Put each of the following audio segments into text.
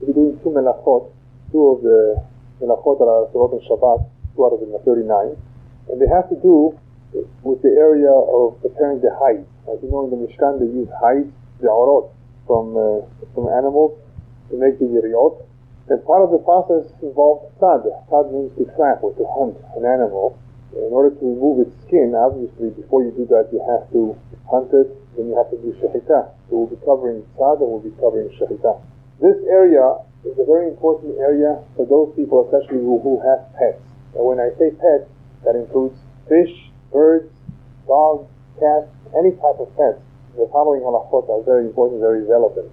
to be doing two melachot, two of the melachot that are Torah and Shabbat, two out of the 39, and they have to do with the area of preparing the hide. As you know, in the Mishkan they use hide, the orot, from animals to make the yeriot. And part of the process involves tzad. Tzad means to trap or to hunt an animal. In order to remove its skin, obviously, before you do that, you have to hunt it, then you have to do shechita. So we'll be covering tzad and we'll be covering shechita. This area is a very important area for those people, especially who have pets. And when I say pets, that includes fish, birds, dogs, cats, any type of pets. The following halachot are very important, very relevant.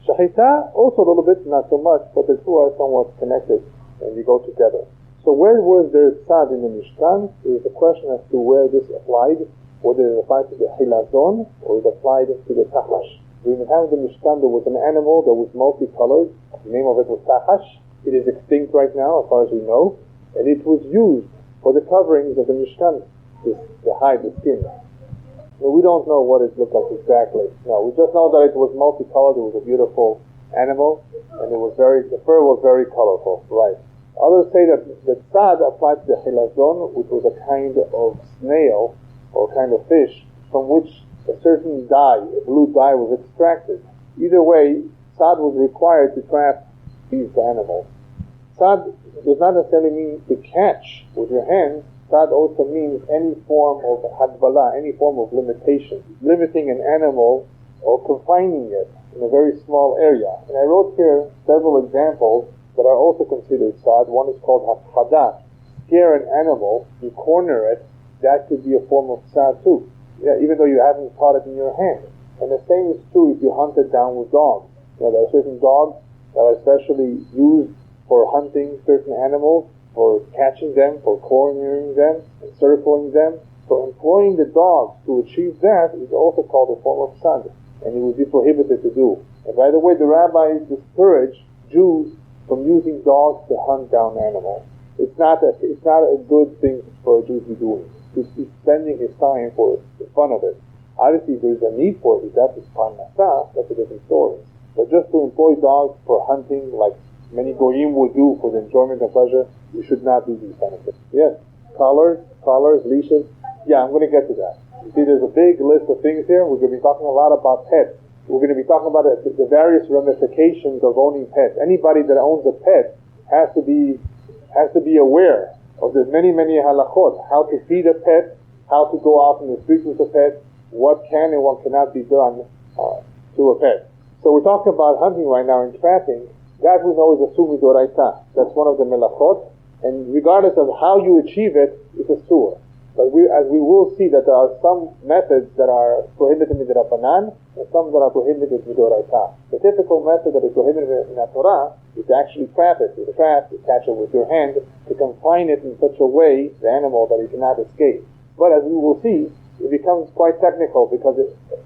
Shechita, also a little bit, not so much, but the two are somewhat connected and they go together. So where was there tzad in the Mishkan? There is a question as to where this applied, whether it applied to the hilazon or it applied to the tachash. During the time of the Mishkan there was an animal that was multicolored. The name of it was tachash. It is extinct right now as far as we know. And it was used for the coverings of the Mishkan, the hide, the skin. So we don't know what it looked like exactly. No, we just know that it was multicolored. It was a beautiful animal, and the fur was very colorful. Right. Others say that the tzad applied to the hilazon, which was a kind of snail or kind of fish from which a certain dye, a blue dye, was extracted. Either way, tzad was required to trap these animals. Tzad does not necessarily mean to catch with your hands. Tzad also means any form of hadbala, any form of limitation, limiting an animal or confining it in a very small area. And I wrote here several examples that are also considered tzad. One is called hafchada. Scare an animal, you corner it, that could be a form of tzad too. Yeah, even though you haven't caught it in your hand. And the same is true if you hunt it down with dogs. There are certain dogs that are especially used for hunting certain animals, for catching them, for cornering them, encircling them. So employing the dogs to achieve that is also called a form of tzad, and it would be prohibited to do. And by the way, the rabbis discourage Jews from using dogs to hunt down animals. It's not a good thing for a Jew to be doing, to be spending his time for the fun of it. Obviously, if there's a need for it, that's parnasah, that's a different story. But just to employ dogs for hunting, like many goyim will do for the enjoyment and pleasure, you should not do these kind of things. Yes, collars, leashes. Yeah, I'm going to get to that. You see, there's a big list of things here. We're going to be talking a lot about pets. We're going to be talking about the various ramifications of owning pets. Anybody that owns a pet has to be aware of the many halachot, how to feed a pet, how to go out in the streets with a pet, what can and what cannot be done to a pet. So we're talking about hunting right now and trapping. That we know is a sumi doraita. That's one of the melachot, and regardless of how you achieve it, it's a sur. But as we will see, that there are some methods that are prohibited midrabanan and some that are prohibited midoraita. The typical method that is prohibited in the Torah is to actually trap it. You trap, you catch it with your hand, to confine it in such a way, the animal, that it cannot escape. But as we will see, it becomes quite technical, because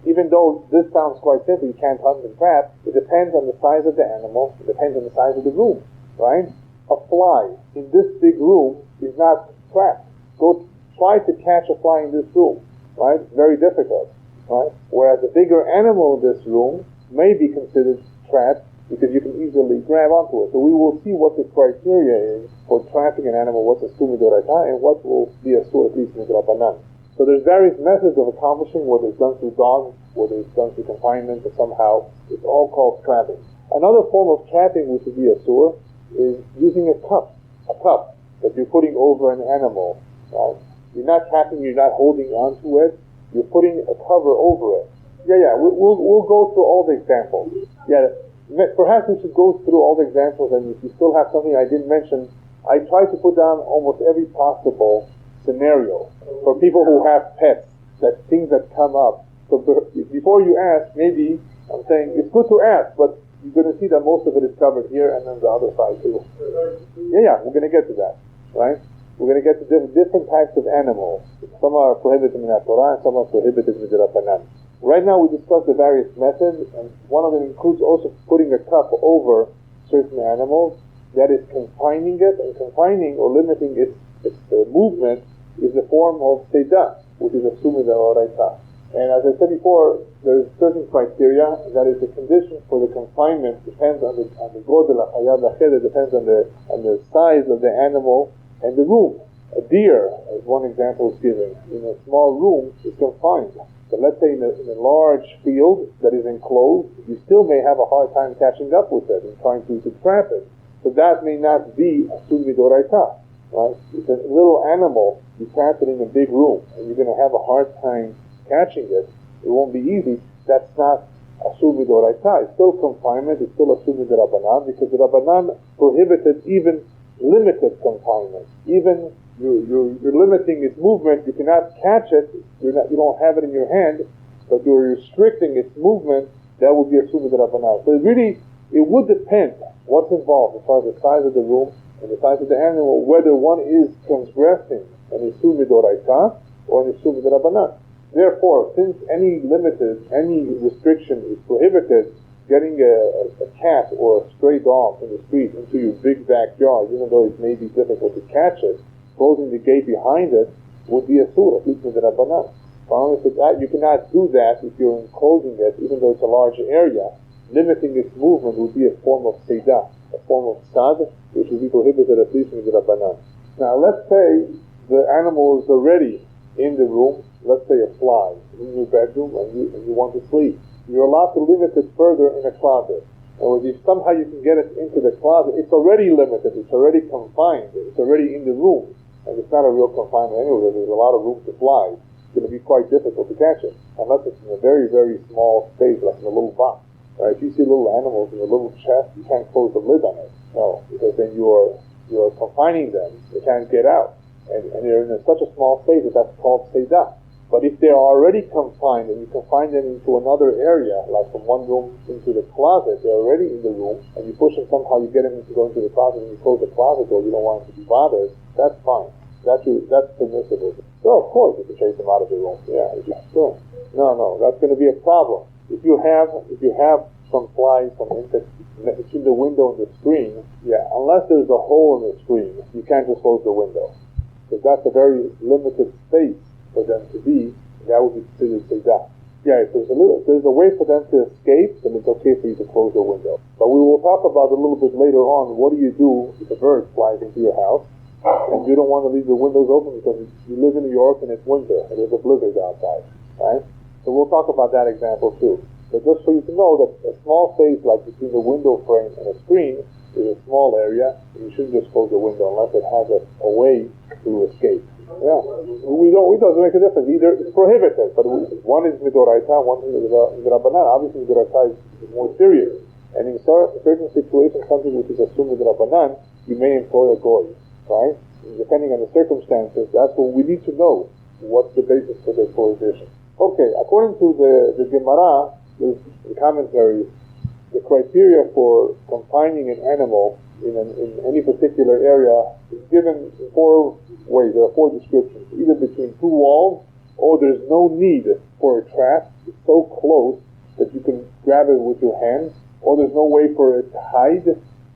even though this sounds quite simple, you can't hunt and trap, it depends on the size of the animal, it depends on the size of the room, right? A fly in this big room is not trapped. Go try to catch a fly in this room, right? Very difficult, right? Whereas a bigger animal in this room may be considered trapped, because you can easily grab onto it. So we will see what the criteria is for trapping an animal, what's a sumi doraita, and what will be a sur, at least midrabanan. So there's various methods of accomplishing, whether it's done through dogs, whether it's done through confinement, or somehow. It's all called trapping. Another form of trapping, which would be a sur, is using a cup that you're putting over an animal. Right? You're not trapping, you're not holding onto it, you're putting a cover over it. We'll go through all the examples. Yeah, perhaps we should go through all the examples, and if you still have something I didn't mention, I try to put down almost every possible scenario for people who have pets, that things that come up. So before you ask, maybe I'm saying it's good to ask, but you're going to see that most of it is covered here and then the other side too. Yeah, we're going to get to that, right? We're going to get to different types of animals. Some are prohibited in the Torah and some are prohibited in the Rabbanan. Right now we discussed the various methods, and one of them includes also putting a cup over certain animals, that is confining it, and confining or limiting its movement is the form of Seidah, which is a sumi doraita. And as I said before, there's certain criteria, that is the condition for the confinement depends on the godel ha'chaya v'cheder, depends on the size of the animal and the room. A deer, as one example is given, in a small room is confined. But let's say in a large field that is enclosed, you still may have a hard time catching up with it and trying to trap it. So that may not be asur midoraita. Right? It's a little animal, you trap it in a big room, and you're going to have a hard time catching it. It won't be easy. That's not asur midoraita. It's still confinement. It's still asur midorabanan, because the Rabbanan prohibited even limited confinement. Even you're limiting its movement. You cannot catch it. You don't have it in your hand, but you're restricting its movement. That would be asur midorabanan. So it would depend what's involved as far as the size of the room and the size of the animal, whether one is transgressing an asur midoraita or an asur midorabanan. Therefore, since any restriction is prohibited, getting a cat or a stray dog in the street into your big backyard, even though it may be difficult to catch it, closing the gate behind it would be asur, at least in the Rabbanan. You cannot do that if you're enclosing it, even though it's a large area. Limiting its movement would be a form of seidah, a form of sad, which would be prohibited at least in the Rabbanan. Now, let's say the animal is already in the room, let's say a fly, in your bedroom, and you want to sleep. You're allowed to limit it further in a closet. And if somehow you can get it into the closet, it's already limited, it's already confined, it's already in the room, and it's not a real confinement anyway. There's a lot of room to fly. It's going to be quite difficult to catch it, unless it's in a very, very small space, like in a little box. Right? If you see little animals in a little chest, you can't close the lid on it. No, because then you're confining them. They can't get out. And they're in such a small space that that's called seidah. But if they're already confined and you confine them into another area, like from one room into the closet, they're already in the room, and you push them somehow, you get them to go into the closet, and you close the closet door, you don't want them to be bothered, that's fine. That's permissible. So of course you can chase them out of the room. Yeah, sure. No, that's going to be a problem. If you have some flies, some insects between the window and the screen, unless there's a hole in the screen, you can't just close the window. Because that's a very limited space for them to be, that would be considered seidah. If there's a way for them to escape, then it's okay for you to close the window. But we will talk about a little bit later on, what do you do if a bird flies into your house, and you don't want to leave the windows open because you live in New York and it's winter, and there's a blizzard outside, right? So we'll talk about that example too. But just for you to know that a small space like between the window frame and a screen is a small area, and you shouldn't just close the window unless it has a way to escape. It doesn't make a difference. Either it's prohibited, but one is midoraita, one is midrabanan. Obviously, midoraita is more serious. And in certain situations, something which is asur midrabanan, you may employ a goy, right? And depending on the circumstances, that's what we need to know. What's the basis for the prohibition? Okay, according to the Gemara, the commentary, the criteria for confining an animal in any particular area is given in 4 ways. There are 4 descriptions. Either between 2 walls, or there's no need for a trap. It's so close that you can grab it with your hands, or there's no way for it to hide,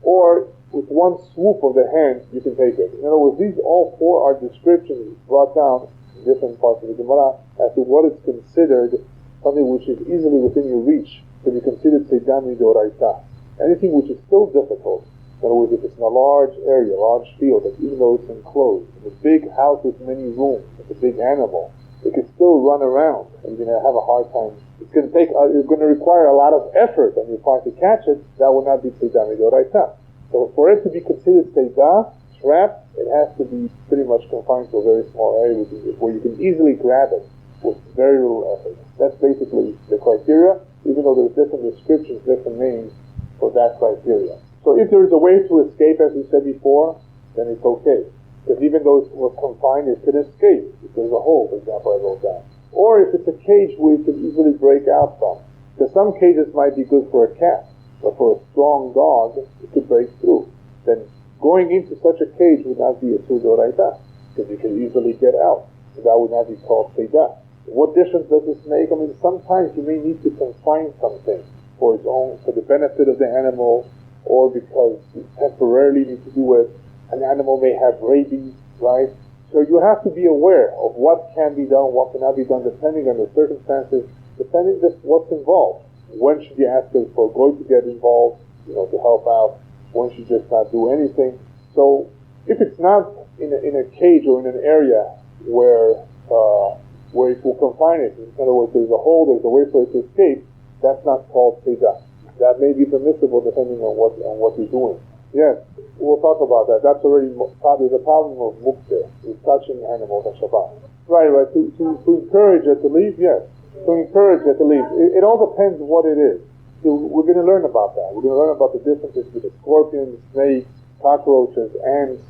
or with one swoop of the hand you can take it. In other words, these all 4 are descriptions brought down in different parts of the Gemara as to what is considered something which is easily within your reach to be considered seidah midoraita. Anything which is still difficult. In other words, if it's in a large area, large field, that even though it's enclosed, in a big house with many rooms, with a big animal, it can still run around, and you're going to have a hard time. It's going to require a lot of effort on your part to catch it. That will not be seidah midoraita. So for it to be considered seidah, trapped, it has to be pretty much confined to a very small area where you can easily grab it with very little effort. That's basically the criteria, even though there's different descriptions, different names for that criteria. So if there is a way to escape, as we said before, then it's okay. Because even though it was confined, it could escape. If there's a hole, for example, I wrote down. Or if it's a cage where you can easily break out from. Because some cages might be good for a cat, but for a strong dog, it could break through. Then going into such a cage would not be a asur midoraita, because you can easily get out. So that would not be called seidah. What difference does this make? I mean, sometimes you may need to confine something for the benefit of the animal, or because you temporarily need to do it. An animal may have rabies, right? So you have to be aware of what can be done, what cannot be done, depending on the circumstances, depending just what's involved. When should you ask them for going to get involved, to help out? When should you just not do anything? So if it's not in a cage or in an area where it will confine it, in other words, there's a hole, there's a way for it to escape, that's not called tzeidah. That may be permissible depending on what you're doing. Yes, we'll talk about that. That's already there's a problem of muktzah, is touching animals on Shabbat. Right. To encourage it to leave, yes. To encourage it to leave. It all depends what it is. So we're going to learn about that. We're going to learn about the differences between scorpions, snakes, cockroaches, ants,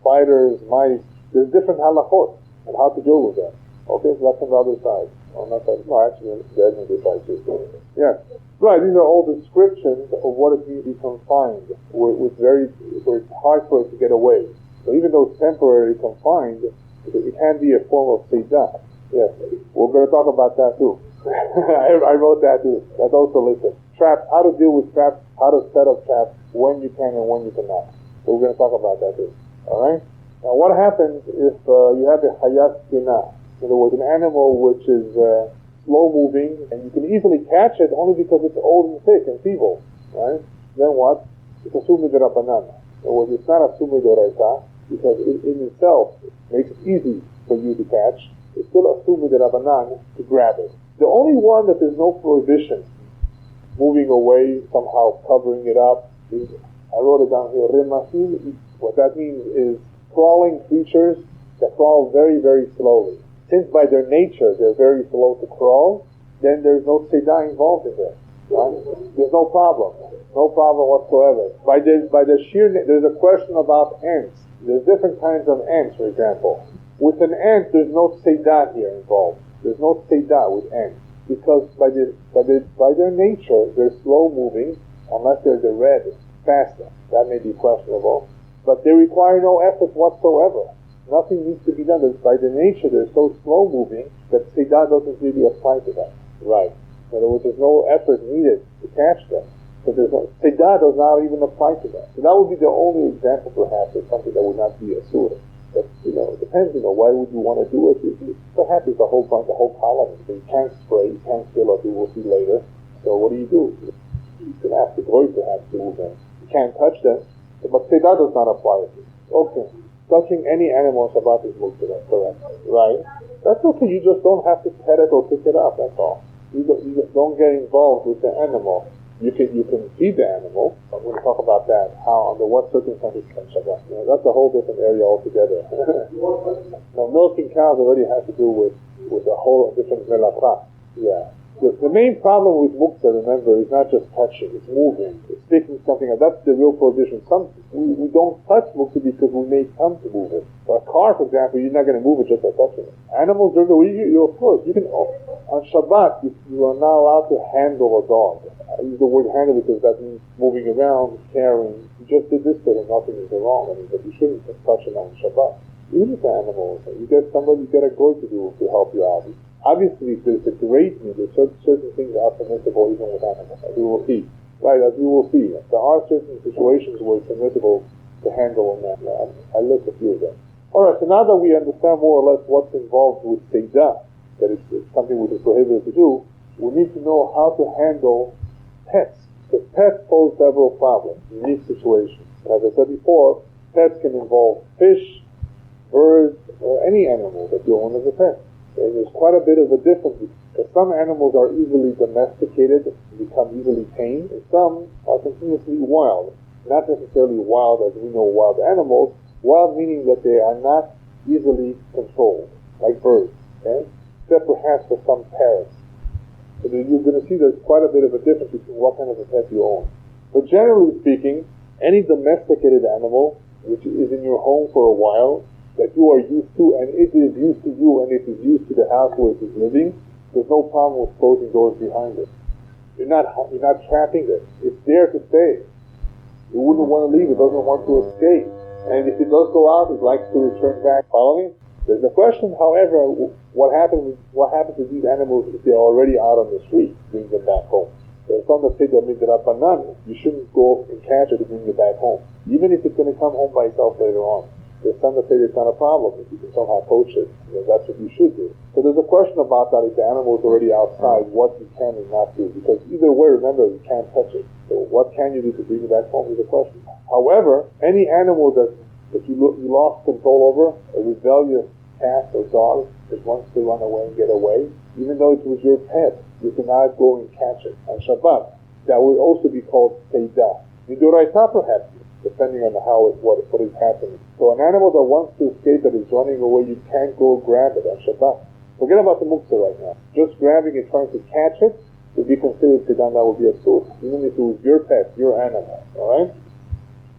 spiders, mice. There's different halachot and how to deal with them. Okay, so that's on the other side. On that side. No, actually, there's on the other side too. Yeah. Right, these are all descriptions of what it means to be confined, where it's hard for it to get away. So even though it's temporarily confined, it can be a form of tzeidah. Yes, we're going to talk about that too. I wrote that too. That's also listed. Traps, how to deal with traps, how to set up traps, when you can and when you cannot. So we're going to talk about that too. Alright? Now what happens if you have a hayat kina? In other words, an animal which is slow moving, and you can easily catch it only because it's old and sick and feeble, right? Then what? It's a sumid rabbanan. In other words, it's not a sumid oraita, because it in itself makes it easy for you to catch. It's still a sumid rabbanan to grab it. The only one that there's no prohibition, moving away, somehow covering it up, is, I wrote it down here, remahim. What that means is crawling creatures that crawl very, very slowly. Since by their nature they're very slow to crawl, then there's no tzeidah involved in there. Right? There's no problem whatsoever. By the sheer, there's a question about ants. There's different kinds of ants, for example. With an ant, there's no tzeidah here involved. There's no tzeidah with ants because by their nature they're slow moving, unless they're the red faster. That may be questionable, but they require no effort whatsoever. Nothing needs to be done. By their nature, they're so slow moving that tzeidah doesn't really apply to them. Right. In other words, there's no effort needed to catch them. So tzeidah does not even apply to them. So that would be the only example, perhaps, of something that would not be a surah. But, it depends, why would you want to do it? Perhaps it's a whole column. So you can't spray, you can't kill, as we will see later. So what do? You can ask the goy perhaps to move them. You can't touch them. But tzeidah does not apply to you. Okay. Touching any animal on Shabbat is muktzah, correct? Right? That's okay. You just don't have to pet it or pick it up. That's all. You don't get involved with the animal. You can feed the animal. I'm going to talk about that. How, under what circumstances can Shabbat? That's a whole different area altogether. Now, milking cows already has to do with a whole different melachah. Yeah. The main problem with muktzah, remember, is not just touching, it's moving, it's sticking something out. That's the real prohibition. We don't touch muktzah because we may come to move it. For a car, for example, you're not going to move it just by touching it. Animals, during the week, of course, you can, on Shabbat, you are not allowed to handle a dog. I use the word handle because that means moving around, carrying. You just did this to him, nothing is wrong. But you shouldn't touch him on Shabbat. Even if the animal, you get a goy to help you out. Obviously, if there's a great need, there's certain things that are permissible even with animals, as we will see. Right, as we will see. There are certain situations where it's permissible to handle a man. I list a few of them. Alright, so now that we understand more or less what's involved with tzeidah, that it's something which is prohibited to do, we need to know how to handle pets. Because pets pose several problems, unique situations. As I said before, pets can involve fish, birds, or any animal that you own as a pet. There's quite a bit of a difference because some animals are easily domesticated, become easily tamed, and some are continuously wild. Not necessarily wild as we know wild animals, wild meaning that they are not easily controlled, like birds, okay? Except perhaps for some parrots. So you're going to see there's quite a bit of a difference between what kind of a pet you own. But generally speaking, any domesticated animal which is in your home for a while, that you are used to, and it is used to you, and it is used to the house where it is living, there's no problem with closing doors behind it. You're not trapping it. It's there to stay. You wouldn't want to leave. It doesn't want to escape. And if it does go out, it likes to return back. Following? There's a question, however, what happens to these animals if they're already out on the street? Bring them back home. There's some that say that midrabanan, you shouldn't go and catch it to bring it back home, even if it's going to come home by itself later on. There's some that say it's not a problem if you can somehow poach it. That's what you should do. So there's a question about that if the animal is already outside, what you can and not do. Because either way, remember, you can't touch it. So what can you do to bring it back home is a question. However, any animal that you lost control over, a rebellious cat or dog that wants to run away and get away, even though it was your pet, you cannot go and catch it on Shabbat. That would also be called Seidah. Midoraita perhaps, depending on what is happening. So an animal that wants to escape, that is running away, you can't go grab it on Shabbat. Forget about the muktzah right now. Just grabbing and trying to catch it would be considered Seidah, that would be a source, even if it was your pet, your animal. Alright?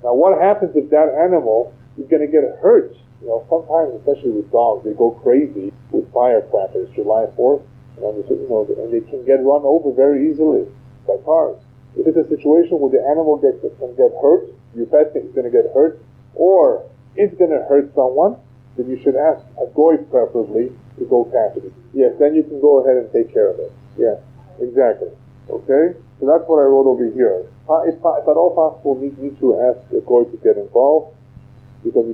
Now what happens if that animal is going to get hurt? Sometimes, especially with dogs, they go crazy with firecrackers, July 4th, and they can get run over very easily by cars. If it's a situation where the animal can get hurt, your pet is going to get hurt, or it's going to hurt someone, then you should ask a goy preferably to go catch it. Yes, then you can go ahead and take care of it. Yeah, exactly. Okay? So that's what I wrote over here. If at all possible, need to ask a goy to get involved, because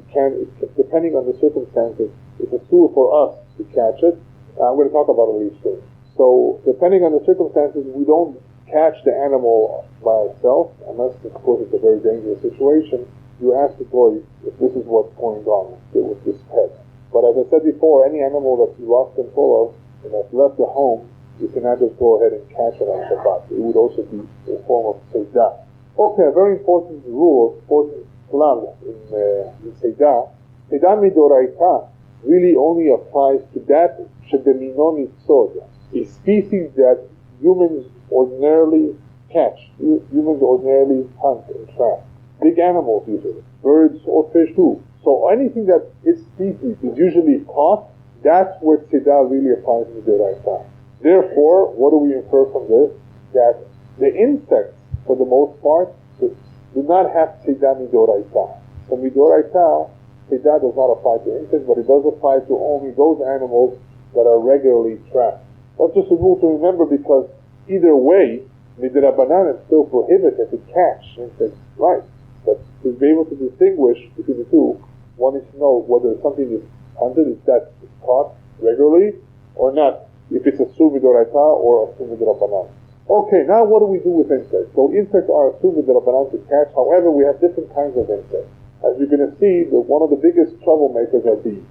depending on the circumstances, it's a tool for us to catch it. I'm going to talk about it later. So, depending on the circumstances, we don't catch the animal by itself, unless, of course, it's a very dangerous situation. You ask the boy if this is what's going on with this pet. But as I said before, any animal that you lost control of and that's left the home, you cannot just go ahead and catch it on Shabbat. It would also be a form of Seidah. Okay, a very important rule, important klal in Seidah. Seidah midoraita really only applies to that shebemino nitzod, a species that humans ordinarily catch, humans ordinarily hunt and trap. Big animals usually, birds or fish too. So anything that its species is usually caught, that's where Seidah really applies to midoraita. Therefore, what do we infer from this? That the insects, for the most part, do not have Seidah midoraita. So midoraita, Seidah does not apply to insects, but it does apply to only those animals that are regularly trapped. That's just a rule to remember, because either way, midrabanan is still prohibited to catch insects, right? But to be able to distinguish between the two, one needs to know whether something is hunted, if that is caught regularly, or not. If it's a su midoraita or a su midrabanan. Okay, now what do we do with insects? So insects are a su midrabanan to catch. However, we have different kinds of insects. As you're going to see, one of the biggest troublemakers are bees.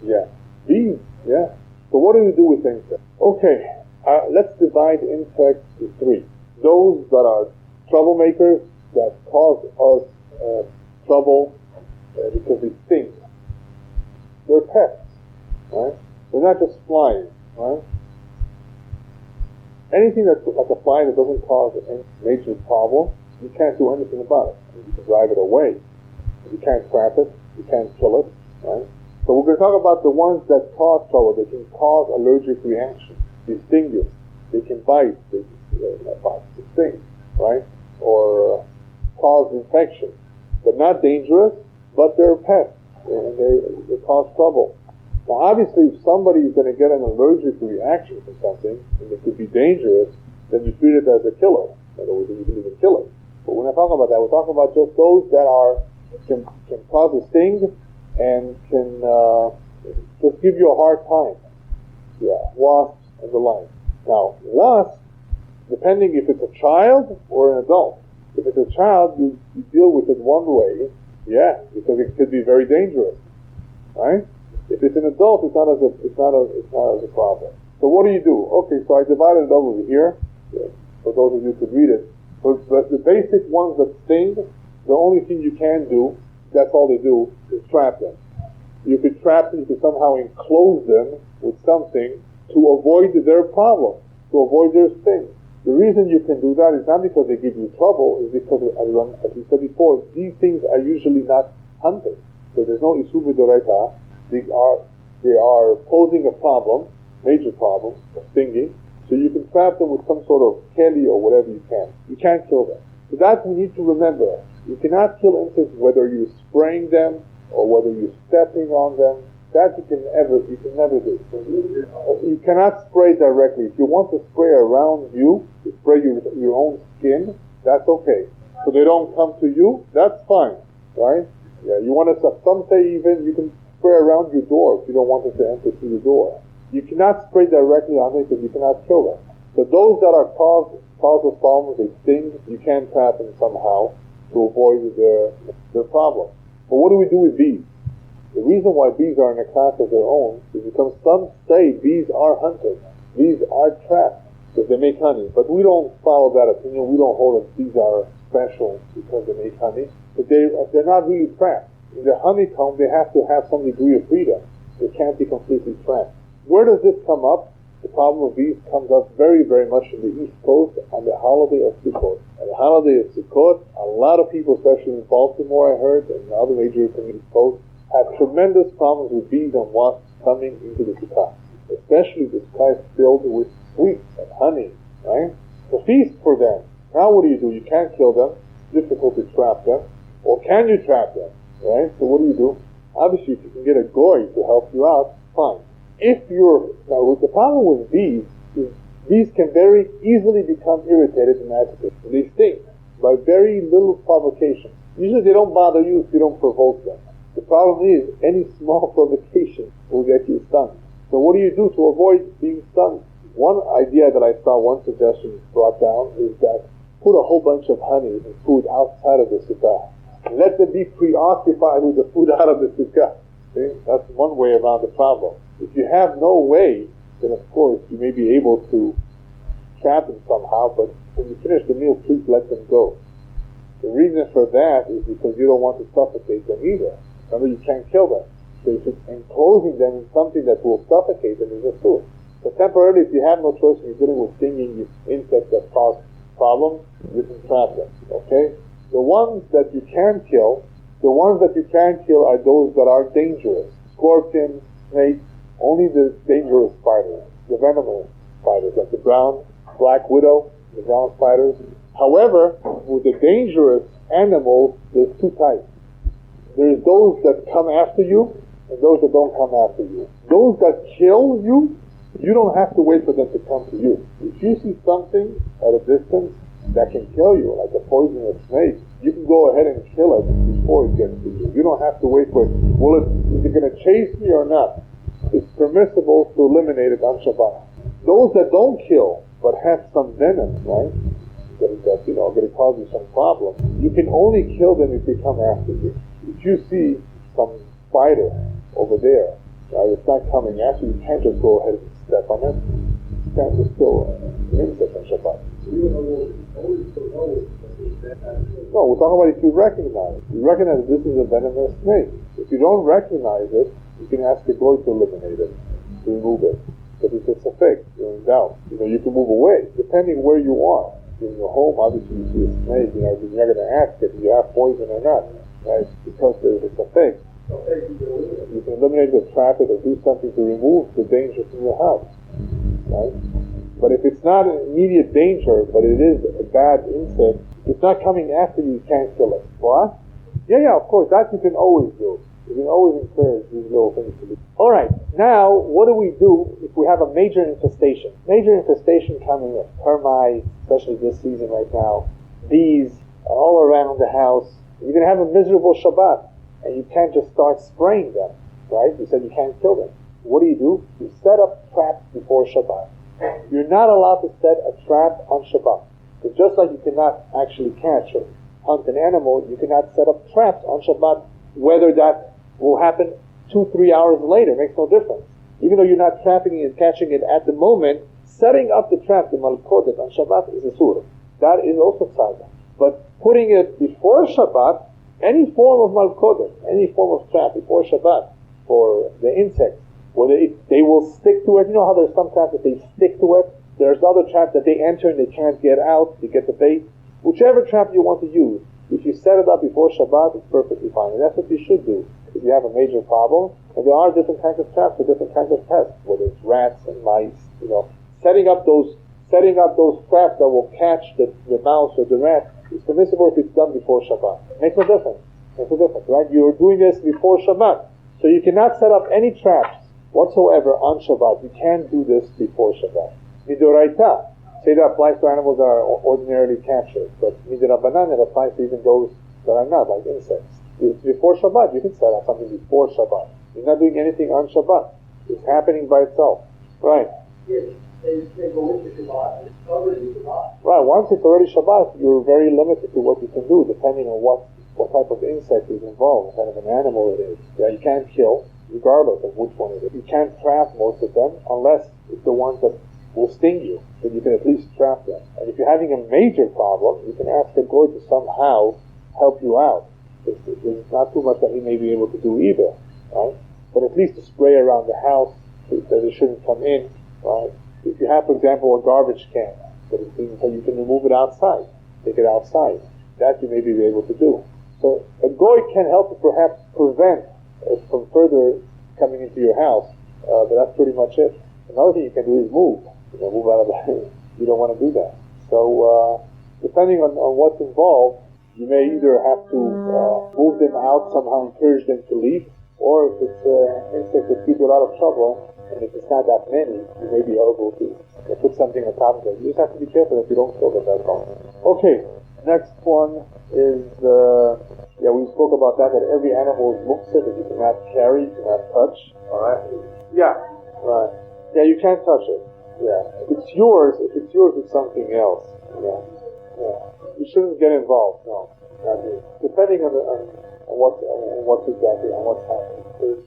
Yeah, bees. Yeah. So what do we do with insects? Okay, let's divide insects into three. Those that are troublemakers, that cause us trouble because they sting. They're pests, right? They're not just flies, right? Anything that's like a fly that doesn't cause any major problem, you can't do anything about it. You can drive it away. You can't trap it. You can't kill it, right? So we're going to talk about the ones that cause trouble. They can cause allergic reaction. They sting you. They can bite. They can sting, right? Or cause infection. They're not dangerous, but they're pests, and they cause trouble. Now, obviously, if somebody is going to get an allergic reaction from something, and it could be dangerous, then you treat it as a killer. In other words, you can even kill it. But we're not talking about that. We're talking about just those that can cause a sting and can just give you a hard time. Yeah, wasps and the like. Now, wasps, depending if it's a child or an adult. If it's a child, you deal with it one way, yeah, because it could be very dangerous, right? If it's an adult, it's not as a problem. So what do you do? Okay, so I divided it over here, for those of you who could read it. But the basic ones that sting, the only thing you can do, that's all they do, is trap them. You could trap them, you could somehow enclose them with something to avoid their problem, to avoid their sting. The reason you can do that is not because they give you trouble, is because, as we said before, these things are usually not hunted. So there's no isu midoraita. They are posing a problem, major problem, of stinging. So you can trap them with some sort of keli or whatever you can. You can't kill them. So that we need to remember. You cannot kill insects whether you're spraying them or whether you're stepping on them. That you can never do. You cannot spray directly. If you want to spray around you, to spray your own skin, that's okay. So they don't come to you, that's fine, right? Yeah, you want to, some say even you can spray around your door if you don't want it to enter through the door. You cannot spray directly on it because you cannot kill them. So those that are cause of problems, they sting, you can trap them somehow to avoid their problem. But what do we do with bees? The reason why bees are in a class of their own is because some say bees are hunted. Bees are trapped because they make honey. But we don't follow that opinion. We don't hold that bees are special because they make honey. But they're not really trapped. In the honeycomb, they have to have some degree of freedom. They can't be completely trapped. Where does this come up? The problem of bees comes up very, very much in the East Coast on the holiday of Sukkot. On the holiday of Sukkot, a lot of people, especially in Baltimore, I heard, and other major communities coast, have tremendous problems with bees and wasps coming into the sukkah. Especially the sukkah is filled with sweets and honey, right? It's a feast for them. Now what do? You can't kill them. It's difficult to trap them. Or can you trap them, right? So what do? Obviously, if you can get a goy to help you out, fine. Now the problem with bees is bees can very easily become irritated and agitated. They sting by very little provocation. Usually they don't bother you if you don't provoke them. The problem is any small provocation will get you stung. So what do you do to avoid being stung? One idea that I saw, one suggestion brought down, is that put a whole bunch of honey and food outside of the sukkah. Let them be preoccupied with the food out of the sukkah. See? That's one way around the problem. If you have no way, then of course you may be able to trap them somehow, but when you finish the meal, please let them go. The reason for that is because you don't want to suffocate them either. Remember, you can't kill them. So enclosing them in something that will suffocate them is a food. So temporarily, if you have no choice and you're dealing with stinging insects that cause problems, you can trap them, okay? The ones that you can kill are those that are dangerous. Scorpions, snakes, only the dangerous spiders, the venomous spiders, like the brown, black widow, the brown spiders. However, with the dangerous animals, there's two types. There's those that come after you, and those that don't come after you. Those that kill you, you don't have to wait for them to come to you. If you see something at a distance that can kill you, like a poisonous snake, you can go ahead and kill it before it gets to you. You don't have to wait for it. Is it going to chase me or not? It's permissible to eliminate it on Shabbat. Those that don't kill, but have some venom, right, that going to cause you some problem, you can only kill them if they come after you. If you see some spider over there, right, it's not coming after you, can't just go ahead and step on it. You can't just kill an insect on Shabbat. No, we're talking about if you recognize it. You recognize this is a venomous snake. If you don't recognize it, you can ask the goy to eliminate it, to remove it. But if it's a fake, you're in doubt. You can move away, depending where you are. In your home, obviously you see a snake, you're not going to ask if you have poison or not, right? Because it's a fake. You can eliminate it, trap it, or do something to remove the danger from your house, right? But if it's not an immediate danger, but it is a bad insect, it's not coming after you, you can't kill it. What? Yeah, of course, that you can always do. You can always encourage these little things to do. Alright, now, what do we do if we have a major infestation? Major infestation coming up. Termites, especially this season right now. Bees all around the house. You're going to have a miserable Shabbat, and you can't just start spraying them, right? You said you can't kill them. What do? You set up traps before Shabbat. You're not allowed to set a trap on Shabbat. Because just like you cannot actually catch or hunt an animal, you cannot set up traps on Shabbat. Whether that will happen 2-3 hours later makes no difference. Even though you're not trapping it and catching it at the moment, setting up the trap, the malkodet, on Shabbat is a surah. That is also tzada. But putting it before Shabbat, any form of malkodet, any form of trap before Shabbat for the insects, whether they will stick to it. You know how there's some traps that they stick to it? There's other traps that they enter and they can't get out. They get the bait. Whichever trap you want to use, if you set it up before Shabbat, it's perfectly fine. And that's what you should do if you have a major problem. And there are different kinds of traps for different kinds of pests, whether it's rats and mice. Setting up those traps that will catch the mouse or the rat is permissible if it's done before Shabbat. Makes no difference. Right? You're doing this before Shabbat. So you cannot set up any traps whatsoever on Shabbat. You can't do this before Shabbat. Midoraita, say that applies to animals that are ordinarily captured, but Midorabanan, it applies to even those that are not, like insects. It's before Shabbat. You can set up something before Shabbat. You're not doing anything on Shabbat. It's happening by itself. Right. Yes. They go into Shabbat, and it's already Shabbat. Right. Once it's already Shabbat, you're very limited to what you can do, depending on what type of insect is involved, what kind of an animal it is. Yeah, you can't kill, regardless of which one it is. You can't trap most of them, unless it's the ones that will sting you. Then you can at least trap them. And if you're having a major problem, you can ask the goy to somehow help you out. There's not too much that he may be able to do either, right? But at least to spray around the house that it shouldn't come in, right? If you have, for example, a garbage can that is being, so you can remove it outside, take it outside. That you may be able to do. So a goy can help to perhaps prevent it from further coming into your house, but that's pretty much it. Another thing you can do is move. Move out of the house. You don't want to do that. So depending on what's involved, you may either have to move them out somehow, encourage them to leave, or if it's an insect that gives you a lot of trouble, and if it's not that many, you may be able to put something on top of it. You just have to be careful that you don't kill them, that's all. Okay, next one is, we spoke about that every animal is muktzah, that you cannot carry, you cannot touch. Alright? Yeah, right. Yeah, you can't touch it. Yeah. If it's yours, it's something else. Yeah. You shouldn't get involved, no. Not really. Depending on what's exactly, on what's happening.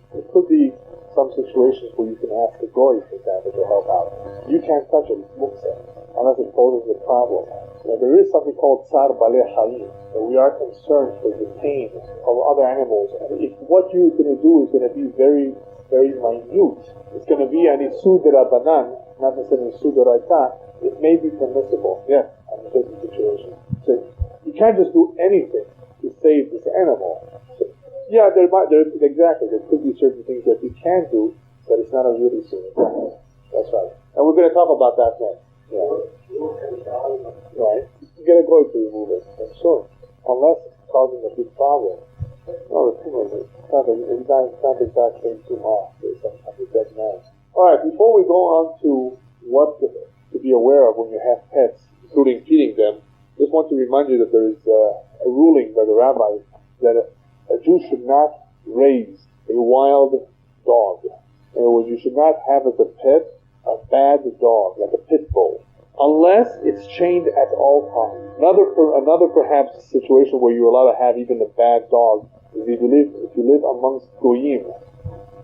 There could be some situations where you can ask the goy, for example, to help out. You can't touch it, it's muktzah, unless it poses a problem. Now, there is something called tsar balei chayim, that we are concerned for the pain of other animals. And if what you're going to do is going to be very, very minute, it's going to be an isur derabanan, not necessarily isur deraita, it may be permissible, yes, in certain situations. So you can't just do anything to save this animal. So, yeah, there could be certain things that you can do, but it's not a really serious. That's right. And we're going to talk about that next. Yeah. Right. You get a goy to remove it. That's sure. Unless it's causing a big problem. No, it's not exactly too much. It's a dead man. Alright, before we go on to what to be aware of when you have pets, including feeding them, just want to remind you that there is a ruling by the rabbis that a Jew should not raise a wild dog. In other words, you should not have as a pet a bad dog, like a pit bull, unless it's chained at all times. Another perhaps situation where you're allowed to have even a bad dog is if you live amongst goyim,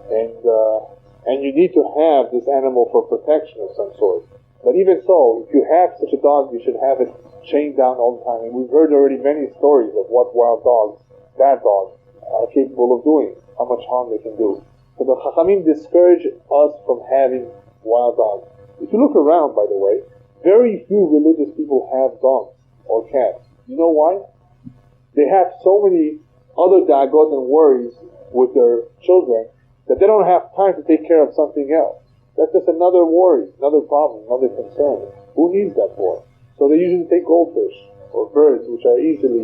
and you need to have this animal for protection of some sort. But even so, if you have such a dog, you should have it chained down all the time. And we've heard already many stories of what wild dogs, bad dogs, are capable of doing, how much harm they can do. So the Chachamim discourage us from having wild dogs. If you look around, by the way, very few religious people have dogs or cats. You know why? They have so many other dagot and worries with their children that they don't have time to take care of something else. That's just another worry, another problem, another concern. Who needs that for? So they usually take goldfish or birds, which are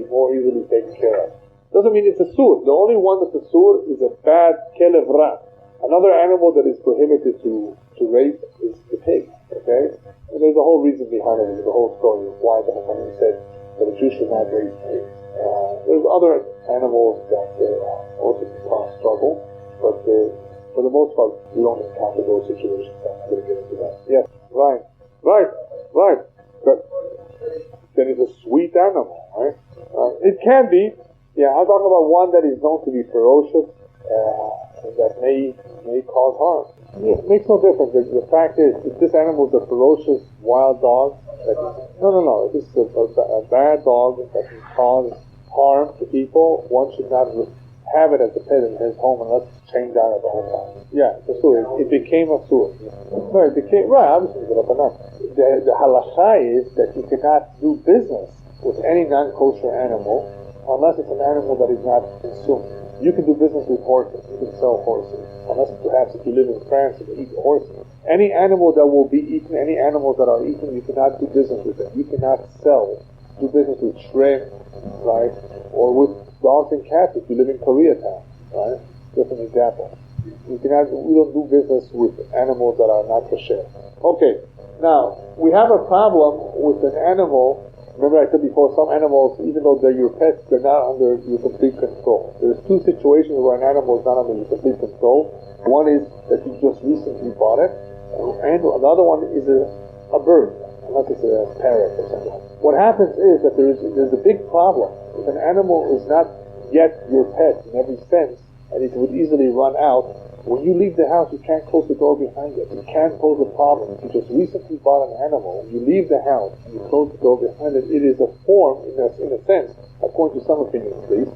more easily taken care of. Doesn't mean it's a sur. The only one that's a sur is a bad kelev rat. Another animal that is prohibited to raise is the pig. Okay? And there's a whole reason behind it. There's a whole story of why the Hachamim said that a Jew should not raise pigs. There's other animals that also cause trouble, but for the most part, we don't encounter those situations. I'm not going to get into that. Yes, right. But then it's a sweet animal, right? It can be. Yeah, I'm talking about one that is known to be ferocious and that may cause harm. It makes no difference. The fact is, if this animal is a ferocious wild dog, no. If this is a bad dog that can cause harm to people, one should not have it as a pet in his home unless it's chained down at the whole time. Yeah, it's a sur. It became a sur. No, it became, right, obviously, the halacha is that you cannot do business with any non-kosher animal unless it's an animal that is not consumed. You can do business with horses. You can sell horses. Unless perhaps if you live in France, you can eat horses. Any animal that will be eaten, any animals that are eaten, you cannot do business with them. You cannot do business with shrimp, right? Or with dogs and cats if you live in Koreatown, right? Just an example. We don't do business with animals that are not kosher. Okay, now, we have a problem with an animal Remember I said before, some animals, even though they're your pets, they're not under your complete control. There's two situations where an animal is not under your complete control. One is that you just recently bought it, and another one is a bird, unless it's a parrot or something. What happens is that there's a big problem. If an animal is not yet your pet in every sense, and it would easily run out, when you leave the house, you can't close the door behind it. It can pose a problem. If you just recently bought an animal, you leave the house, and you close the door behind it, it is a form, in a sense, according to some opinions at least,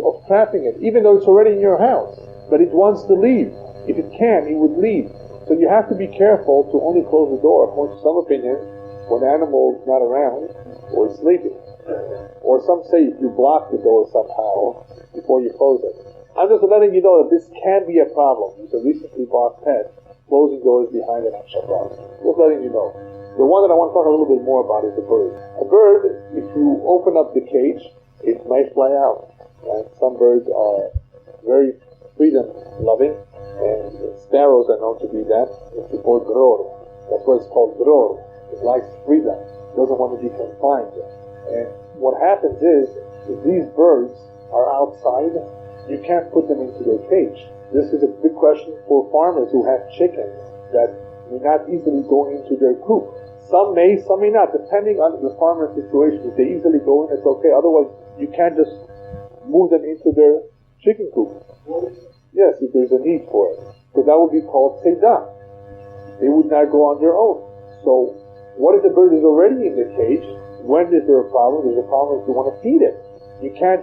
of trapping it, even though it's already in your house. But it wants to leave. If it can, it would leave. So you have to be careful to only close the door, according to some opinions, when the animal is not around, or is sleeping. Or some say if you block the door somehow before you close it. I'm just letting you know that this can be a problem. It's a recently bought pet, closing doors behind it on Shabbat. Just letting you know. The one that I want to talk a little bit more about is the bird. A bird, if you open up the cage, it might fly out. And some birds are very freedom-loving, and sparrows are known to be that. It's called dror. That's why it's called dror. It likes freedom. It doesn't want to be confined. And what happens is, if these birds are outside, you can't put them into their cage. This is a big question for farmers who have chickens that may not easily go into their coop. Some may, some may not, depending on the farmer's situation. If they easily go in, it's okay. Otherwise, you can't just move them into their chicken coop. Yes, if there's a need for it. So that would be called seidah. They would not go on their own. So, what if the bird is already in the cage? When is there a problem? There's a problem if you want to feed it. You can't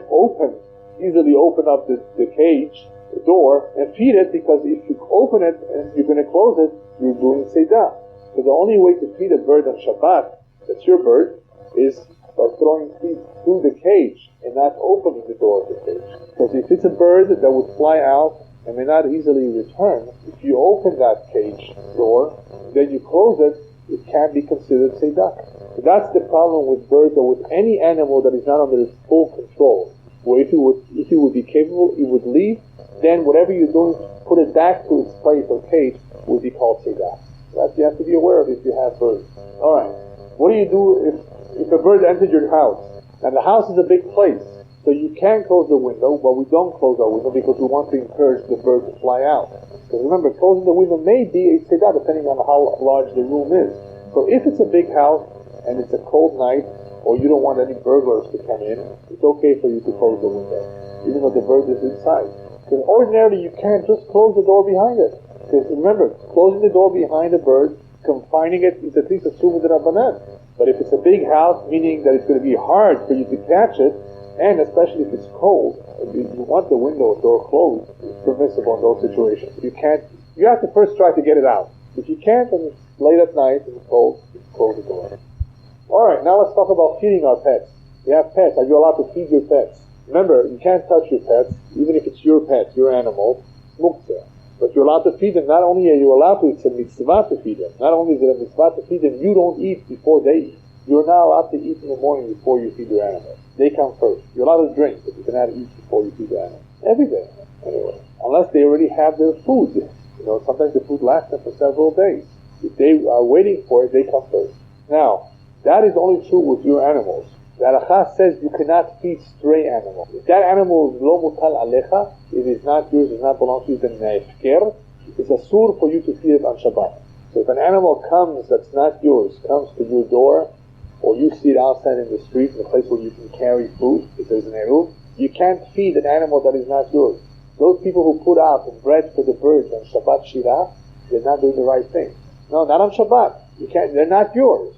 easily open up the cage, the door, and feed it, because if you open it and you're going to close it, you're doing seidah. So the only way to feed a bird on Shabbat, that's your bird, is by throwing feed through the cage and not opening the door of the cage. Because if it's a bird that would fly out and may not easily return, if you open that cage door, then you close it, it can be considered seidah. So that's the problem with birds or with any animal that is not under its full control. Where if you would be capable, it would leave, then whatever you're doing, put it back to its place or cage, would be called seidah. That you have to be aware of if you have birds. Alright, what do you do if a bird entered your house? And the house is a big place, so you can close the window, but we don't close our window because we want to encourage the bird to fly out. Because remember, closing the window may be a seidah depending on how large the room is. So if it's a big house, and it's a cold night, or you don't want any burglars to come in, it's okay for you to close the window, even though the bird is inside. Because ordinarily you can't just close the door behind it. Because remember, closing the door behind a bird, confining it, is at least a summa de rabbanan. But if it's a big house, meaning that it's going to be hard for you to catch it, and especially if it's cold, you want the window or door closed, it's permissible in those situations. You have to first try to get it out. If you can't, and it's late at night and it's cold, close the door. Alright, now let's talk about feeding our pets. You have pets. Are you allowed to feed your pets? Remember, you can't touch your pets, even if it's your pet, your animal, muktzah. But you're allowed to feed them. Not only are you allowed to, it's a mitzvah to feed them. Not only is it a mitzvah to feed them, you don't eat before they eat. You're not allowed to eat in the morning before you feed your animal. They come first. You're allowed to drink, but you cannot eat before you feed the animal. Every day, anyway. Unless they already have their food. Sometimes the food lasts them for several days. If they are waiting for it, they come first. Now, that is only true with your animals. The halakha says you cannot feed stray animals. If that animal is lo mutal alecha, it is not yours, it does not belong to you, then nefker, it's asur for you to feed it on Shabbat. So if an animal comes that's not yours, comes to your door, or you see it outside in the street, in a place where you can carry food, if there's an eruv, you can't feed an animal that is not yours. Those people who put out bread for the birds on Shabbat Shirah, they're not doing the right thing. No, not on Shabbat. You can't. They're not yours.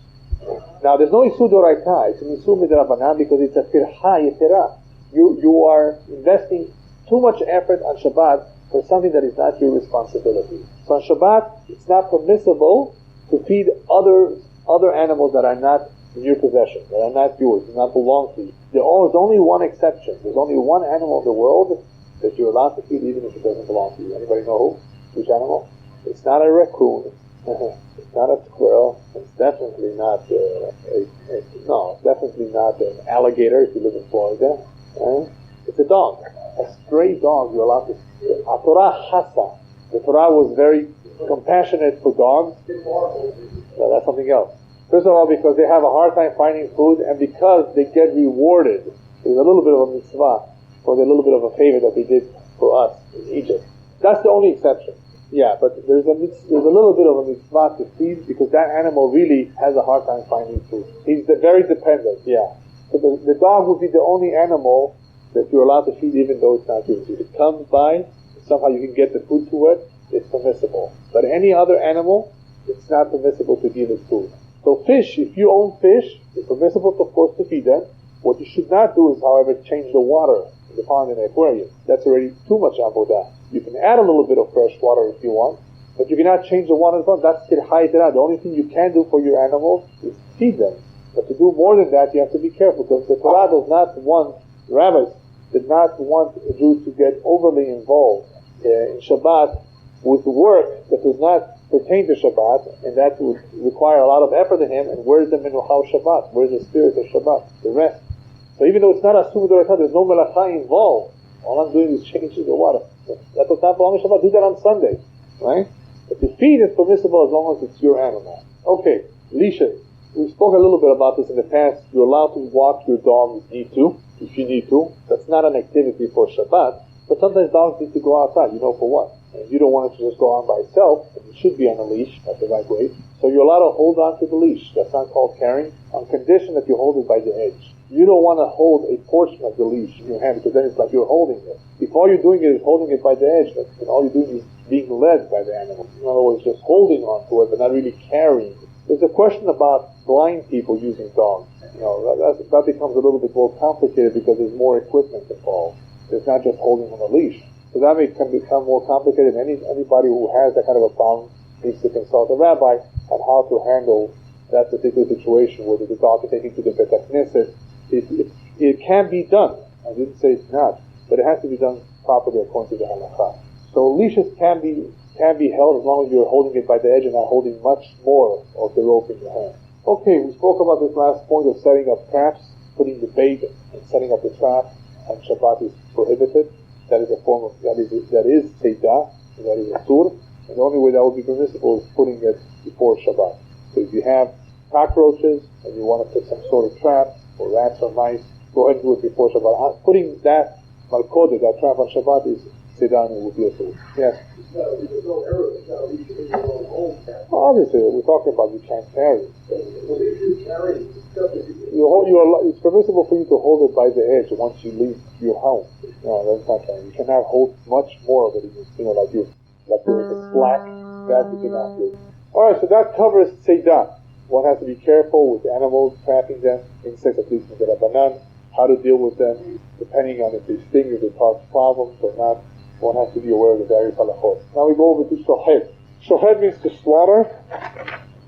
Now, there's no Isur Doraita. It's an Isur Midrabanan because it's a firha yetera. You are investing too much effort on Shabbat for something that is not your responsibility. So on Shabbat, it's not permissible to feed other animals that are not in your possession, that are not yours, do not belong to you. There's only one exception. There's only one animal in the world that you're allowed to feed even if it doesn't belong to you. Anybody know who? Which animal? It's not a raccoon. It's not a squirrel. It's definitely not it's definitely not an alligator if you live in Florida. It's a dog. A stray dog you're allowed to feed. A Torah chasa. The Torah was very compassionate for dogs. No, that's something else. First of all, because they have a hard time finding food, and because they get rewarded. There's a little bit of a mitzvah for the little bit of a favor that they did for us in Egypt. That's the only exception. Yeah, but there's a little bit of a mitzvah to feed because that animal really has a hard time finding food. He's very dependent, yeah. So the dog would be the only animal that you're allowed to feed even though it's not yours. If it comes by, somehow you can get the food to it, it's permissible. But any other animal, it's not permissible to give it food. So fish, if you own fish, it's permissible, of course, to feed them. What you should not do is, however, change the water in the pond and the aquarium. That's already too much avodah. You can add a little bit of fresh water if you want, but you cannot change the water in the pond. That's kirhayitera. The only thing you can do for your animals is feed them. But to do more than that, you have to be careful because the Torah does not want, rabbis did not want a Jew to get overly involved in Shabbat with work that does not pertain to Shabbat, and that would require a lot of effort in him. And where's the menucha of Shabbat? Where's the spirit of Shabbat? The rest. So even though it's not a sumudorata, there's no melacha involved. All I'm doing is changing the water. That does not belong to Shabbat. Do that on Sunday, right? But to feed is permissible as long as it's your animal. Okay, leashes. We spoke a little bit about this in the past. You're allowed to walk your dog if you need to. That's not an activity for Shabbat. But sometimes dogs need to go outside. You know for what? And you don't want it to just go on by itself. It should be on a leash at the right way. So you're allowed to hold on to the leash. That's not called carrying, on condition that you hold it by the edge. You don't want to hold a portion of the leash in your hand because then it's like you're holding it. If all you're doing is holding it by the edge, then all you're doing is being led by the animal. In other words, just holding on to it but not really carrying it. There's a question about blind people using dogs. That becomes a little bit more complicated because there's more equipment involved. It's not just holding on a leash. So that can become more complicated. Anybody who has that kind of a problem needs to consult a rabbi on how to handle that particular situation, whether the dog is taken to the Bet HaKnesset. It can be done. I didn't say it's not, but it has to be done properly according to the halakha. So leashes can be held as long as you're holding it by the edge and not holding much more of the rope in your hand. Okay, we spoke about this last point of setting up traps, putting the bait and setting up the trap on Shabbat is prohibited. That is a form of, that is seidah, that is a sur, and the only way that would be permissible is putting it before Shabbat. So if you have cockroaches and you want to put some sort of trap, or rats or mice, go ahead and do it before Shabbat. Putting that malkodah, that trap on Shabbat is seidah and it will be a sur. Yes? Well, obviously, we're talking about you can't carry it. It's permissible for you to hold it by the edge once you leave your home. No, that's not right. You cannot hold much more of it. Like a slack. That you cannot do. All right, so that covers seidah. One has to be careful with animals, trapping them, insects, at least in the Rabbanan, how to deal with them, depending on if they sting, if they cause problems or not. One has to be aware of the various halachot. Now we go over to shohed. Shohed means to slaughter,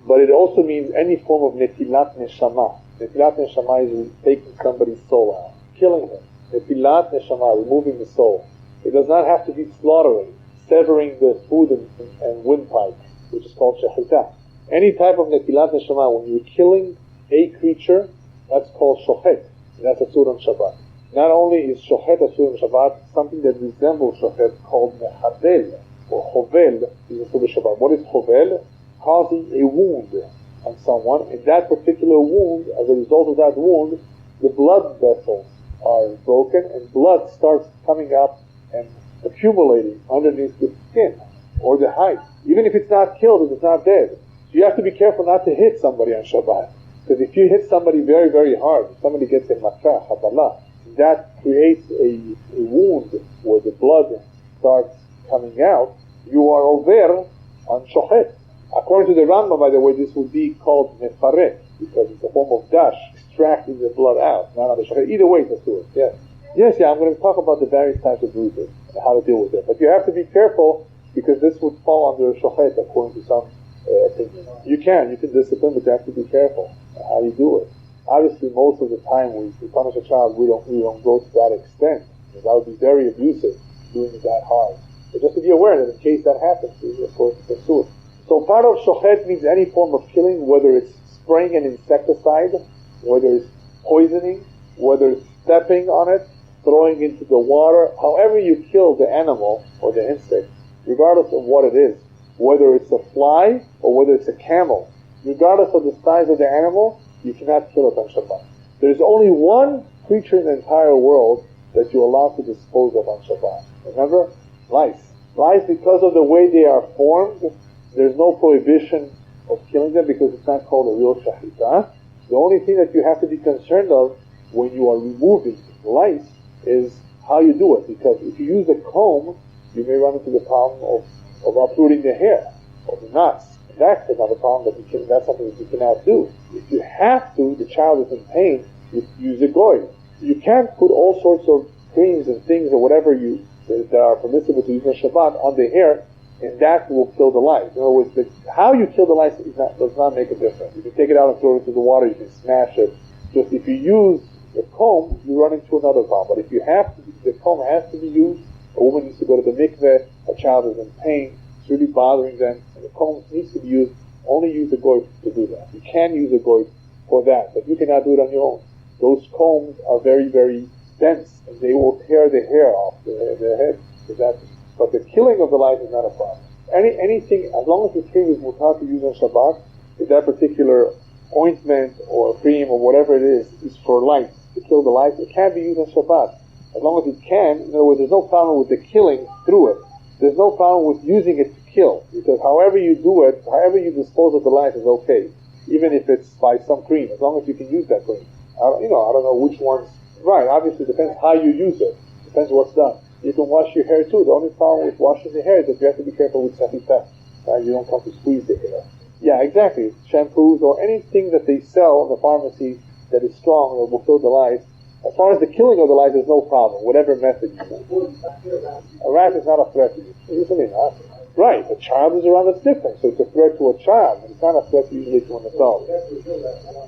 but it also means any form of netilat neshama. Netilat neshama is taking somebody's soul out, killing him. Netilat neshama, removing the soul. It does not have to be slaughtering, severing the food and windpipe, which is called shechita. Any type of netilat neshama, when you're killing a creature, that's called shohet. That's a sur on Shabbat. Not only is shohet a sur on Shabbat, something that resembles shohet called mehadel or chovel is a sur on Shabbat. What is chovel? Causing a wound on someone, and that particular wound, as a result of that wound, the blood vessels are broken and blood starts coming up and accumulating underneath the skin or the hide. Even if it's not killed, it's not dead. So you have to be careful not to hit somebody on Shabbat. Because if you hit somebody very, very hard, somebody gets a makkah, habalah, that creates a wound where the blood starts coming out, you are over on shohet. According to the Rambam, by the way, this would be called mefaret, because it's a form of dash, extracting the blood out, not on the shohet. Either way, it's a sur. Yes. I'm going to talk about the various types of bruises and how to deal with it. But you have to be careful, because this would fall under shohet, according to some opinions. You can discipline, but you have to be careful how you do it. Obviously, most of the time we punish a child, we don't go to that extent. That would be very abusive, doing it that hard. But just to be aware that in case that happens, of course, it's a sur. So part of shohet means any form of killing, whether it's spraying an insecticide, whether it's poisoning, whether it's stepping on it, throwing into the water. However you kill the animal or the insect, regardless of what it is, whether it's a fly or whether it's a camel. regardless of the size of the animal, you cannot kill it on Shabbat. There's only one creature in the entire world that you're allowed to dispose of on Shabbat. Remember? Lice. Lice, because of the way they are formed, there's no prohibition of killing them because it's not called a real shahita. The only thing that you have to be concerned of when you are removing lice is how you do it. Because if you use a comb, you may run into the problem of uprooting the hair or the knots. That's another problem that's something that you cannot do. If you have to, the child is in pain, you use a goy. You can't put all sorts of creams and things or whatever that are permissible to use on Shabbat on the hair, and that will kill the lice. In other words, how you kill the lice does not make a difference. You can take it out and throw it into the water, you can smash it. Just if you use the comb, you run into another problem. But if you have to, the comb has to be used. A woman needs to go to the mikveh, a child is in pain, it's really bothering them, and the comb needs to be used. Only use a goy to do that. You can use a goy for that, but you cannot do it on your own. Those combs are very, very dense, and they will tear the hair off their head. But the killing of the lice is not a problem. Anything, as long as the cream is mutar to use on Shabbat, if that particular ointment or cream or whatever it is for lice, to kill the lice, it can be used on Shabbat. As long as it can, in other words, there's no problem with the killing through it. There's no problem with using it to kill, because however you do it, however you dispose of the lice is okay, even if it's by some cream, as long as you can use that cream. I don't know which ones. Right, obviously it depends how you use it. Depends what's done. You can wash your hair too. The only problem with washing the hair is that you have to be careful with sahita. You don't come to squeeze the hair. Yeah, exactly. Shampoos or anything that they sell in the pharmacy that is strong or will kill the lice. As far as the killing of the lice, there's no problem, whatever method you use. A rat is not a threat to you. Usually not. Right, a child is around, that's different. So it's a threat to a child. It's not a threat usually to an adult.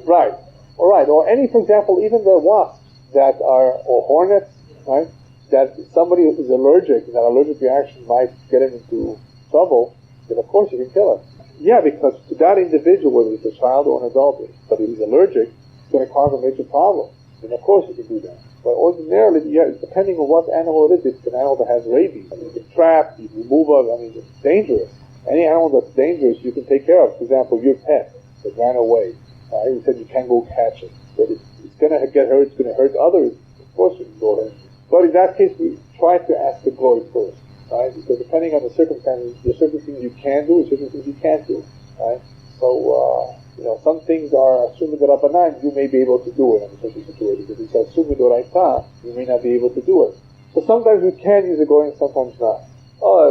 Right. All right. Or any, for example, even the wasps or hornets, right? That somebody who is allergic, that allergic reaction might get him into trouble, then of course you can kill it. Yeah, because to that individual, whether it's a child or an adult, but if he's allergic, it's going to cause a major problem. And of course you can do that. But ordinarily, depending on what animal it is, if it's an animal that has rabies, you can trap, you can remove it, it's dangerous. Any animal that's dangerous, you can take care of. For example, your pet that ran away. You said you can't go catch it. But it's going to get hurt, it's going to hurt others. Of course you can go ahead. But in that case, we try to ask the glory first, right? Because depending on the circumstances, there's certain things you can do, certain things you can't do, right? So, some things are assuming the Rabbanan, you may be able to do it in a certain situation. Because it's assuming the Raita, you may not be able to do it. So sometimes we can use a goy and sometimes not.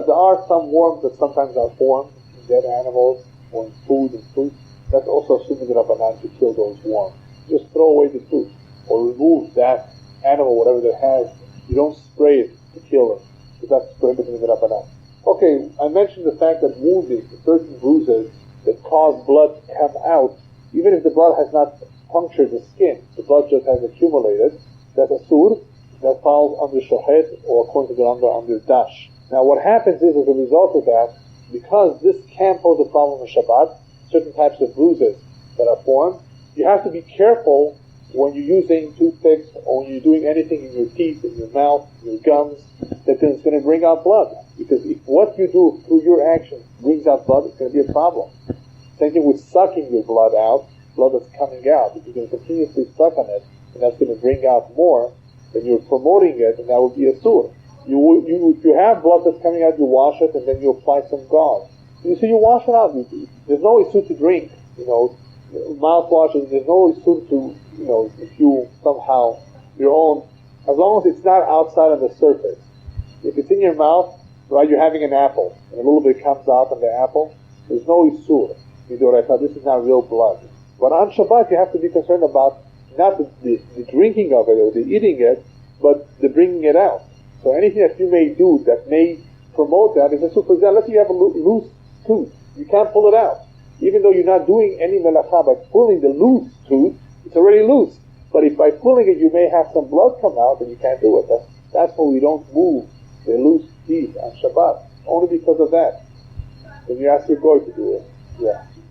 There are some worms that sometimes are formed in dead animals or in food and fruit. That's also assuming the Rabbanan to kill those worms. Just throw away the fruit or remove that animal, whatever that has. You don't spray it to kill it, because that's prohibited in the Rabbanan. Okay, I mentioned the fact that wounding, certain bruises that cause blood to come out, even if the blood has not punctured the skin, the blood just has accumulated, that's a sur, that falls under shohet, or according to the number, under dash. Now what happens is, as a result of that, because this can pose a problem on Shabbat, certain types of bruises that are formed, you have to be careful when you're using toothpicks or when you're doing anything in your teeth, in your mouth, in your gums, that it's going to bring out blood. Because if what you do through your actions brings out blood, it's going to be a problem. Same thing with sucking your blood out, blood that's coming out. If you're going to continuously suck on it, and that's going to bring out more, then you're promoting it, and that will be a sur. If you have blood that's coming out, you wash it, and then you apply some gauze. So you wash it out. There's no issue to drink, mouthwash, there's no issue to, if you somehow, your own, as long as it's not outside on the surface. If it's in your mouth, right, you're having an apple, and a little bit comes out on the apple, there's no issue. This is not real blood. But on Shabbat, you have to be concerned about not the drinking of it or the eating it, but the bringing it out. So anything that you may do that may promote that is a sur. For example, let's say you have a loose tooth. You can't pull it out. Even though you're not doing any melacha, by pulling the loose tooth, it's already loose. But if by pulling it you may have some blood come out, then you can't do it. That's why we don't move the loose teeth on Shabbat, only because of that. Then you ask your goy to do it.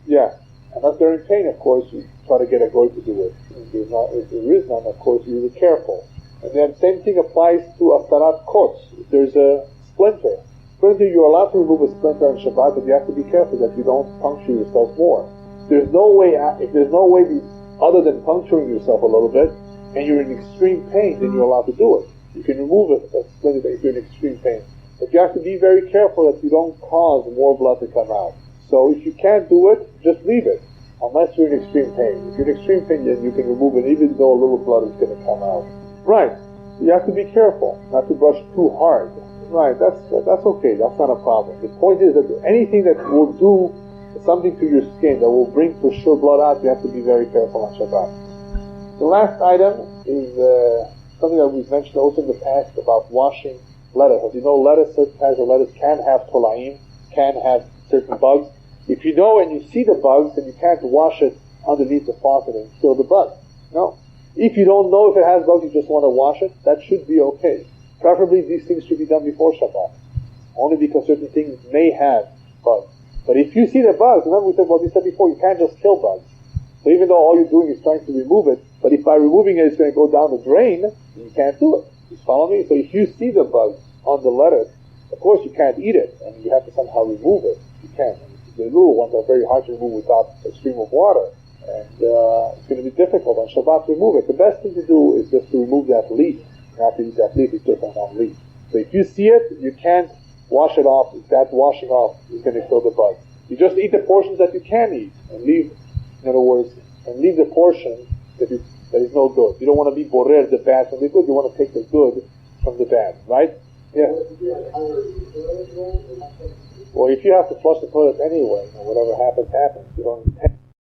Yeah. Unless they're in pain, of course, you try to get a goy to do it. If there is none, of course, you're careful. And then same thing applies to aftarat kots. If there's a splinter, you're allowed to remove a splinter on Shabbat, but you have to be careful that you don't puncture yourself more. there's no way other than puncturing yourself a little bit, and you're in extreme pain, then you're allowed to do it. You can remove it, if you're in extreme pain. But you have to be very careful that you don't cause more blood to come out. So if you can't do it, just leave it, unless you're in extreme pain. If you're in extreme pain, then you can remove it, even though a little blood is going to come out. Right. You have to be careful not to brush too hard. Right. That's okay. That's not a problem. The point is that anything that will do something to your skin, that will bring for sure blood out, you have to be very careful on Shabbat. The last item is something that we've mentioned also in the past about washing lettuce. As you know, certain kinds of lettuce can have tolaim, can have certain bugs. If you know and you see the bugs, then you can't wash it underneath the faucet and kill the bug. No. If you don't know if it has bugs, you just want to wash it, that should be okay. Preferably, these things should be done before Shabbat, only because certain things may have bugs. But if you see the bugs, remember we said before, you can't just kill bugs. So even though all you're doing is trying to remove it, but if by removing it it's going to go down the drain, you can't do it. You follow me? So if you see the bugs on the lettuce, of course you can't eat it, and you have to somehow remove it. You can't. The little ones are very hard to remove without a stream of water, and it's going to be difficult on Shabbat to remove it. The best thing to do is just to remove that leaf. Not to use that leaf, it's just on one leaf. So if you see it, you can't wash it off. That washing off is going to kill the bug. You just eat the portions that you can eat, and leave, in other words, and leave the portion that is no good. You don't want to be borer the bad from the good. You want to take the good from the bad, right? Yeah. Well, if you have to flush the toilet anyway, whatever happens, happens. You don't intend